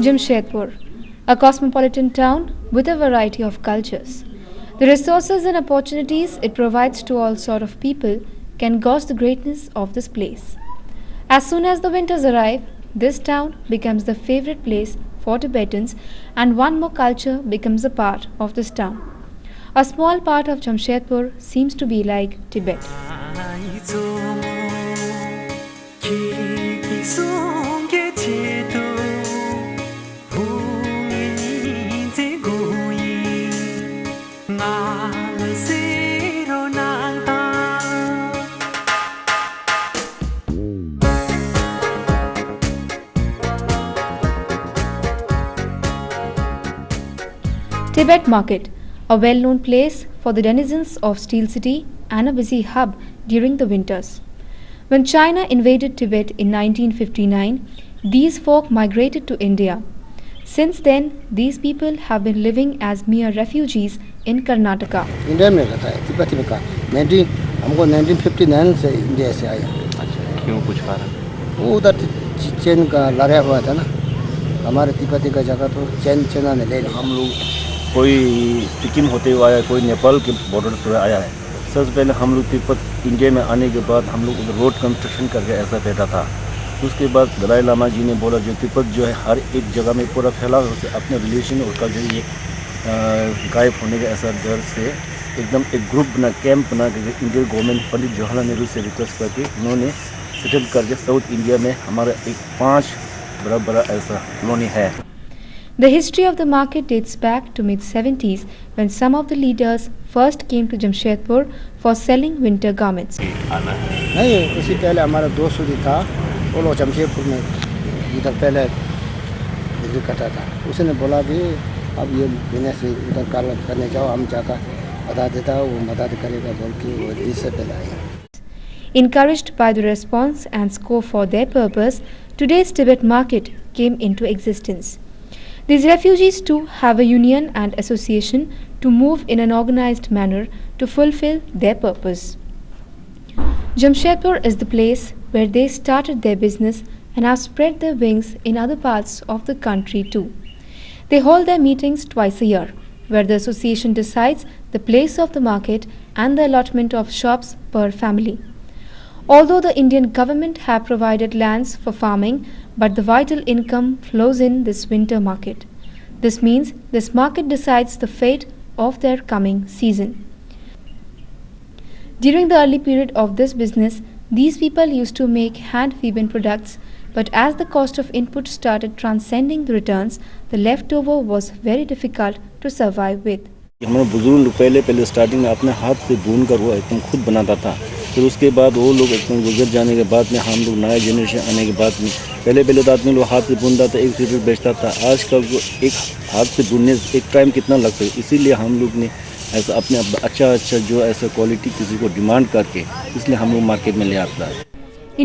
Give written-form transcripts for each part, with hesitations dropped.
Jamshedpur, a cosmopolitan town with a variety of cultures. The resources and opportunities it provides to all sort of people can gauge the greatness of this place. As soon as the winters arrive, this town becomes the favorite place for Tibetans, and one more culture becomes a part of this town. A small part of Jamshedpur seems to be like Tibet. Tibet Market, a well-known place for the denizens of Steel City and a busy hub during the winters. When China invaded Tibet in 1959, these folk migrated to India. Since then, these people have been living as mere refugees in Karnataka. India में रहता है तिब्बत में का 1959 से India से आया। अच्छा, क्यों, कुछ कारण? वो उधर चैन का लड़ाई हुआ था ना, हमारे तिब्बती का जगह तो चाइना ने ले लिया। हम लोग कोई सिक्किम होते हुए आया, कोई नेपाल के बॉर्डर पर आया है। सबसे पहले हम लोग तिब्बत इंडिया में आने के बाद हम लोग उधर रोड कंस्ट्रक्शन करके ऐसा बैठा था। उसके बाद दलाई लामा जी ने बोला जो तिब्बत जो है हर एक जगह में पूरा फैला हुआ है, अपने रिलेशन उसका जो ये गायब होने का ऐसा डर से एकदम एक ग्रुप बना, कैंप बना के इंडियन गवर्नमेंट पंडित जवाहरलाल नेहरू से रिक्वेस्ट करके उन्होंने सेटल करके साउथ इंडिया में हमारा एक 5 बड़ा ऐसा कॉलोनी है। The history of the market dates back to mid-70s when some of the leaders first came to Jamshedpur for selling winter garments. नहीं, उससे पहले हमारा दोस्त भी था, वो लोग जमशेदपुर में इधर पहले डिग्री करता था। उसने बोला भी अब ये बिजनेस उधर करने जाओ, हम जाकर बता देता, वो मदद करेगा बोल के वो इससे पहले आया। Encouraged by the response and scope for their purpose, today's Tibet market came into existence. These refugees too have a union and association to move in an organized manner to fulfill their purpose. Jamshedpur is the place where they started their business and have spread their wings in other parts of the country too. They hold their meetings twice a year, where the association decides the place of the market and the allotment of shops per family. Although the Indian government have provided lands for farming, but the vital income flows in this winter market. This means this market decides the fate of their coming season. During the early period of this business, these people used to make hand-woven products, but as the cost of input started transcending the returns, the leftover was very difficult to survive with. हमारे बुजुर्ग लोग पहले starting में अपने हाथ से बुन कर वो एकदम खुद बनाता था। फिर उसके बाद वो लोग एकदम गुजर जाने के बाद में हम लोग नया जनरेशन आने के बाद में पहले तो आदमी लोग हाथ से बुनता था, एक रुपये बेचता था। आजकल को एक हाथ से बुनने एक टाइम कितना लगता है, इसीलिए हम लोग ने ऐसा अपने अच्छा जो ऐसा क्वालिटी किसी को डिमांड करके इसलिए हम लोग मार्केट में ले आता है।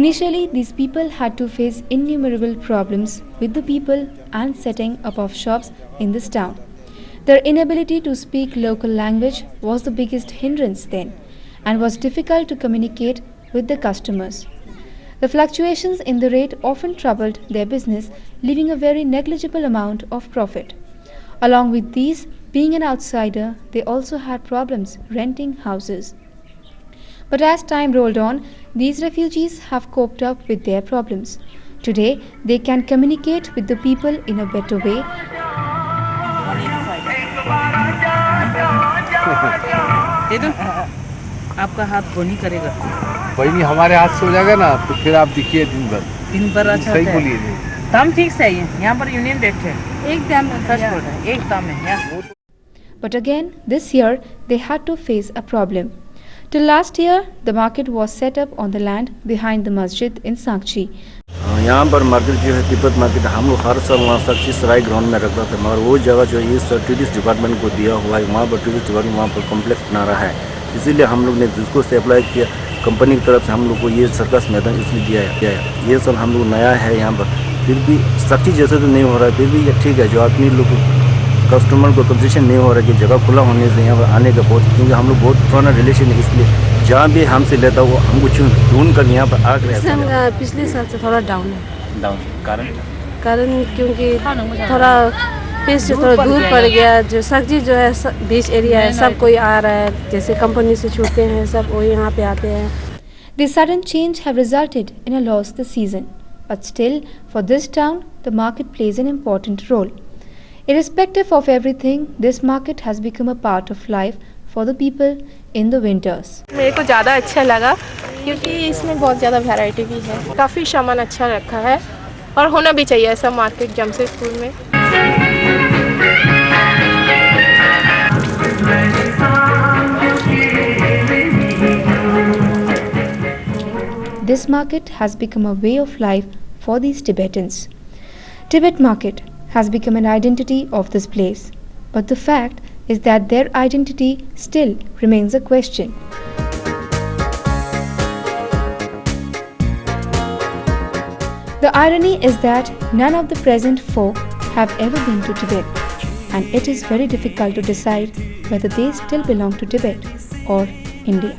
Initially, these people had to face innumerable problems with the people and setting up of shops in this town. Their inability to speak local language was the biggest hindrance then, and was difficult to communicate with the customers. The fluctuations in the rate often troubled their business, leaving a very negligible amount of profit. Along with these, being an outsider, they also had problems renting houses. But as time rolled on, these refugees have coped up with their problems. Today, they can communicate with the people in a better way. आपका हाथ वो नहीं करेगा, कोई नहीं, हमारे हाथ से हो जाएगा ना तो फिर आप दिखिए दिन भर अच्छा सही बोलिए। दाम ठीक से है, यहाँ पर यूनियन रेट है, एक दाम है, एक दाम है। But again, this year they had to face a problem. Till last year, the market was set up on the land behind the masjid in Sakchi. यहाँ पर मार्केट जो है तिब्बत मार्केट, हम लोग हर साल वहाँ साक्षी सराय ग्राउंड में रखता था, मगर वो जगह जो है ये टूरिस्ट डिपार्टमेंट को दिया हुआ है। वहाँ पर टूरिस्ट डिपार्टमेंट वहाँ पर कॉम्प्लेक्स बना रहा है, इसीलिए हम लोग ने जिसको से अप्लाई किया कंपनी की तरफ से हम लोग को ये सर्कस मैदान इसलिए दिया है। ये सब हम लोग नया है यहाँ पर, फिर भी साक्षी जैसे तो नहीं हो रहा है, फिर भी ये ठीक है। जो आदमी लोग कस्टमर को कंसेशन नहीं हो रहा है कि जगह खुला होने से यहाँ पर आने का बहुत, क्योंकि हम लोग बहुत पुराना रिलेशन है, इसलिए जहाँ भी हमसे लेता वो हमको ढूंढ कर यहाँ पर आ गए। पिछले साल से थोड़ा डाउन है। डाउन कारण कारण क्योंकि थोड़ा फिर से थोड़ा दूर पड़ गया। जो सब्जी जो है बीच एरिया है, सब कोई आ रहा है, जैसे कंपनी से छूटते हैं सब वो यहाँ पे आते हैं। The sudden change have resulted in a loss this season, but still, for this town, the market plays an important role. Irrespective of everything, this market has become a part of life for the people in the winters. मेरे को ज़्यादा अच्छा लगा क्योंकि इसमें बहुत ज़्यादा variety भी है, काफ़ी सामान अच्छा रखा है और होना भी चाहिए ऐसा मार्केट जमशेदपुर में। This market has become a way of life for these Tibetans. Tibet Market has become an identity of this place, but the fact is that their identity still remains a question. The irony is that none of the present folk have ever been to Tibet, and it is very difficult to decide whether they still belong to Tibet or India.